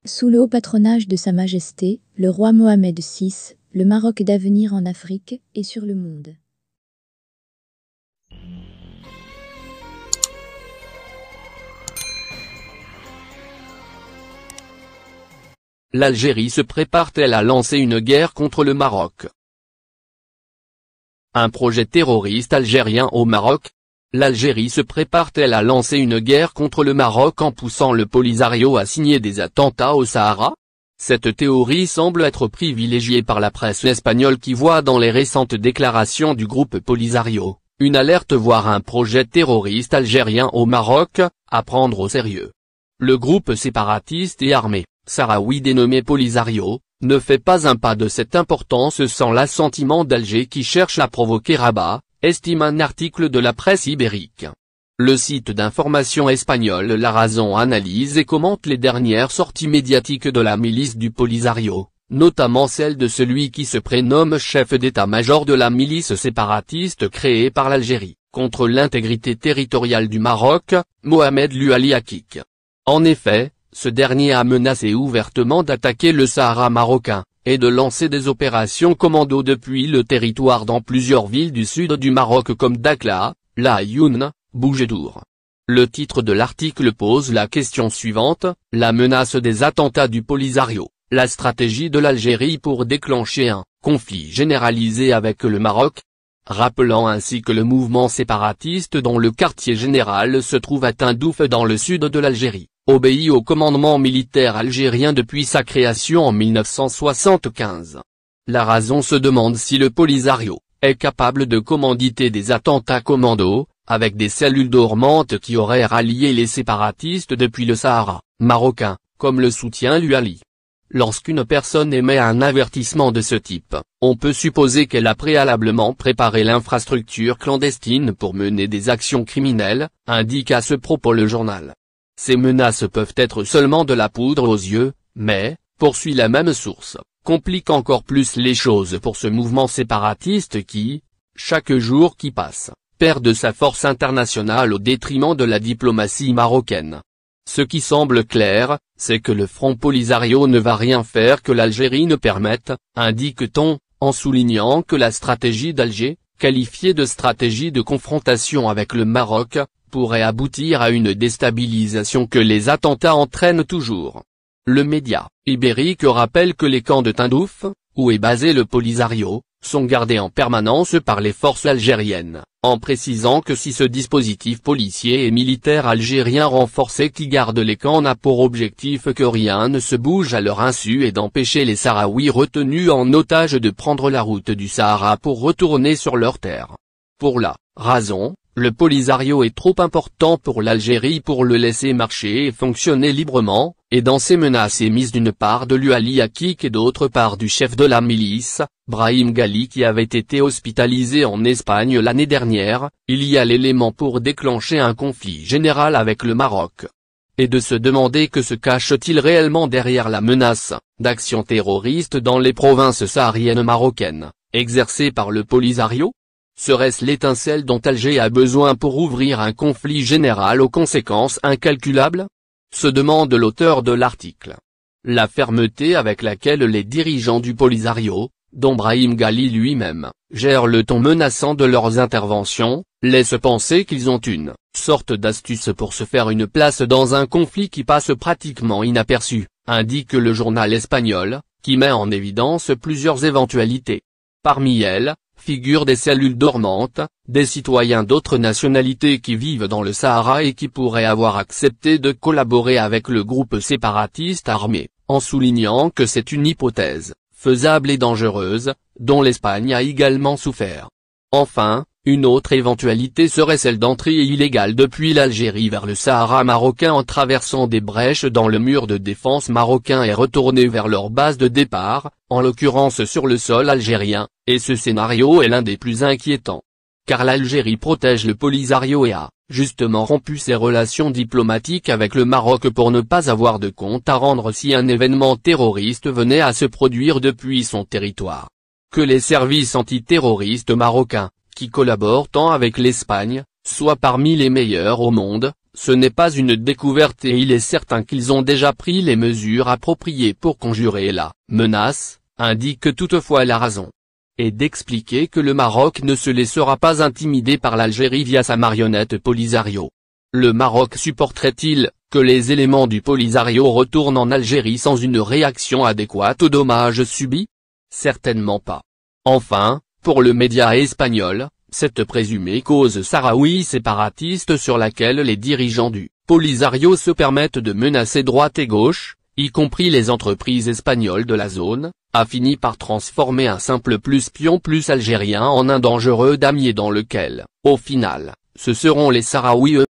Sous le haut patronage de Sa Majesté, le roi Mohamed VI, le Maroc d'avenir en Afrique et sur le monde. L'Algérie se prépare-t-elle à lancer une guerre contre le Maroc? Un projet terroriste algérien au Maroc? L'Algérie se prépare-t-elle à lancer une guerre contre le Maroc en poussant le Polisario à signer des attentats au Sahara? Cette théorie semble être privilégiée par la presse espagnole qui voit dans les récentes déclarations du groupe Polisario, une alerte voire un projet terroriste algérien au Maroc, à prendre au sérieux. Le groupe séparatiste et armé, sahraoui dénommé Polisario, ne fait pas un pas de cette importance sans l'assentiment d'Alger qui cherche à provoquer Rabat, estime un article de la presse ibérique. Le site d'information espagnol La Razón analyse et commente les dernières sorties médiatiques de la milice du Polisario, notamment celle de celui qui se prénomme chef d'état-major de la milice séparatiste créée par l'Algérie, contre l'intégrité territoriale du Maroc, Mohamed Louali Akik. En effet, ce dernier a menacé ouvertement d'attaquer le Sahara marocain, et de lancer des opérations commando depuis le territoire dans plusieurs villes du sud du Maroc comme Dakhla, La Ayoun, Bougédour. Le titre de l'article pose la question suivante, la menace des attentats du Polisario, la stratégie de l'Algérie pour déclencher un conflit généralisé avec le Maroc, rappelant ainsi que le mouvement séparatiste dont le quartier général se trouve à Tindouf dans le sud de l'Algérie, obéit au commandement militaire algérien depuis sa création en 1975. La Razón se demande si le Polisario est capable de commanditer des attentats commando, avec des cellules dormantes qui auraient rallié les séparatistes depuis le Sahara marocain, comme le soutient Louali. Lorsqu'une personne émet un avertissement de ce type, on peut supposer qu'elle a préalablement préparé l'infrastructure clandestine pour mener des actions criminelles, indique à ce propos le journal. Ces menaces peuvent être seulement de la poudre aux yeux, mais, poursuit la même source, compliquent encore plus les choses pour ce mouvement séparatiste qui, chaque jour qui passe, perd de sa force internationale au détriment de la diplomatie marocaine. Ce qui semble clair, c'est que le Front Polisario ne va rien faire que l'Algérie ne permette, indique-t-on, en soulignant que la stratégie d'Alger, qualifiée de stratégie de confrontation avec le Maroc, pourrait aboutir à une déstabilisation que les attentats entraînent toujours. Le média ibérique rappelle que les camps de Tindouf, où est basé le Polisario, sont gardés en permanence par les forces algériennes, en précisant que si ce dispositif policier et militaire algérien renforcé qui garde les camps n'a pour objectif que rien ne se bouge à leur insu et d'empêcher les Sahraouis retenus en otage de prendre la route du Sahara pour retourner sur leur terre. Pour La Razón, le Polisario est trop important pour l'Algérie pour le laisser marcher et fonctionner librement, et dans ces menaces émises d'une part de Louali Akik et d'autre part du chef de la milice, Brahim Ghali qui avait été hospitalisé en Espagne l'année dernière, il y a l'élément pour déclencher un conflit général avec le Maroc. Et de se demander que se cache-t-il réellement derrière la menace d'actions terroristes dans les provinces sahariennes marocaines, exercées par le Polisario? Serait-ce l'étincelle dont Alger a besoin pour ouvrir un conflit général aux conséquences incalculables? Se demande l'auteur de l'article. La fermeté avec laquelle les dirigeants du Polisario, dont Brahim Ghali lui-même, gèrent le ton menaçant de leurs interventions, laisse penser qu'ils ont une sorte d'astuce pour se faire une place dans un conflit qui passe pratiquement inaperçu, indique le journal espagnol, qui met en évidence plusieurs éventualités. Parmi elles, figurent des cellules dormantes, des citoyens d'autres nationalités qui vivent dans le Sahara et qui pourraient avoir accepté de collaborer avec le groupe séparatiste armé, en soulignant que c'est une hypothèse, faisable et dangereuse, dont l'Espagne a également souffert. Enfin, une autre éventualité serait celle d'entrée illégale depuis l'Algérie vers le Sahara marocain en traversant des brèches dans le mur de défense marocain et retourner vers leur base de départ, en l'occurrence sur le sol algérien, et ce scénario est l'un des plus inquiétants. Car l'Algérie protège le Polisario et a, justement rompu ses relations diplomatiques avec le Maroc pour ne pas avoir de compte à rendre si un événement terroriste venait à se produire depuis son territoire. Que les services antiterroristes marocains, qui collaborent tant avec l'Espagne, soient parmi les meilleurs au monde, Ce n'est pas une découverte et il est certain qu'ils ont déjà pris les mesures appropriées pour conjurer la menace, indique toutefois La Razón. Et d'expliquer que le Maroc ne se laissera pas intimider par l'Algérie via sa marionnette Polisario. Le Maroc supporterait-il que les éléments du Polisario retournent en Algérie sans une réaction adéquate aux dommages subis? Certainement pas. Enfin, pour le média espagnol, cette présumée cause sahraoui séparatiste sur laquelle les dirigeants du Polisario se permettent de menacer droite et gauche, y compris les entreprises espagnoles de la zone, a fini par transformer un simple pion algérien en un dangereux damier dans lequel, au final, ce seront les Sahraouis eux